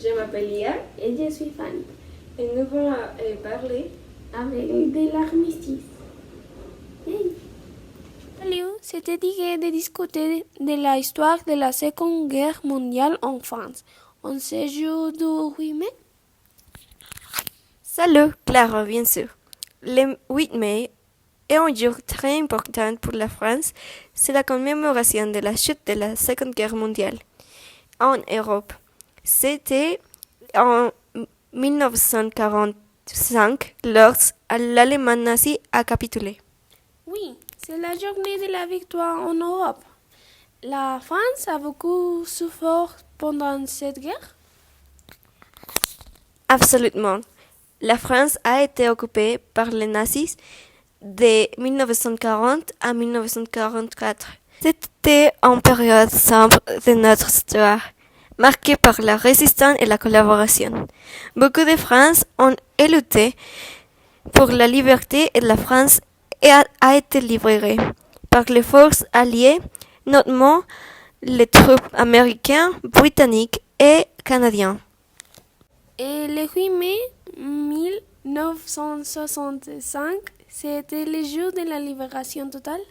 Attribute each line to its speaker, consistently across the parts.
Speaker 1: Je m'appelle Lia et je suis Fanny. Et nous allons parler avec de l'armistice. Hey.
Speaker 2: Salut, c'était d'idée de discuter de l'histoire de la Seconde Guerre mondiale en France. On se joue du 8 mai.
Speaker 3: Salut, Clara, bien sûr. Le 8 mai est un jour très important pour la France. C'est la commémoration de la chute de la Seconde Guerre mondiale en Europe. C'était en 1945 lorsque l'Allemagne nazie a capitulé.
Speaker 2: Oui, c'est la journée de la victoire en Europe. La France a beaucoup souffert pendant cette guerre.
Speaker 3: Absolument. La France a été occupée par les nazis de 1940 à 1944. C'était une période sombre de notre histoire, marquée par la résistance et la collaboration. Beaucoup de France ont lutté pour la liberté et la France a été libérée par les forces alliées, notamment les troupes américaines, britanniques et canadiennes.
Speaker 2: Et le 8 mai 1965, c'était le jour de la libération totale.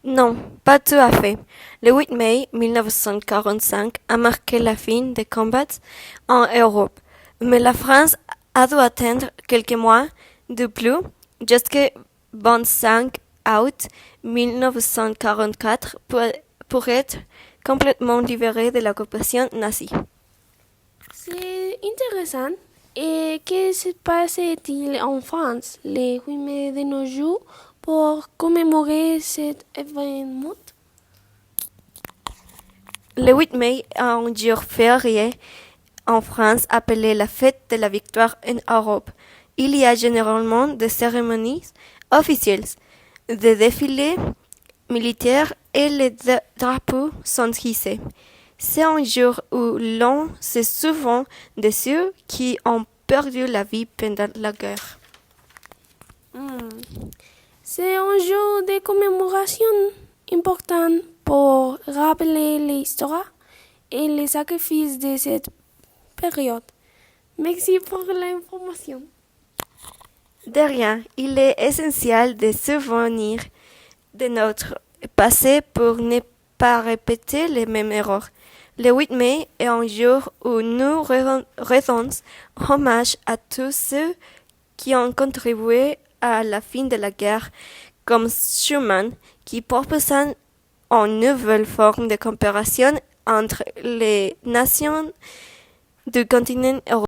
Speaker 3: Non, pas tout à fait. Le 8 mai 1945 a marqué la fin des combats en Europe, mais la France a dû attendre quelques mois de plus jusqu'au 25 août 1944 pour être complètement libérée de l'occupation nazie.
Speaker 2: C'est intéressant. Et que se passe-t-il en France le 8 mai de nos jours pour commémorer cet événement?
Speaker 3: Le 8 mai est un jour férié en France appelé la fête de la victoire en Europe. Il y a généralement des cérémonies officielles, des défilés militaires et les drapeaux sont hissés. C'est un jour où l'on se souvient de ceux qui ont perdu la vie pendant la guerre.
Speaker 2: C'est un jour de commémoration important pour rappeler l'histoire et les sacrifices de cette période. Merci pour l'information.
Speaker 3: De rien, il est essentiel de se souvenir de notre passé pour ne pas répéter les mêmes erreurs. Le 8 mai est un jour où nous rendons hommage à tous ceux qui ont contribué à la fin de la guerre, comme Schuman, qui proposa une nouvelle forme de coopération entre les nations du continent européen.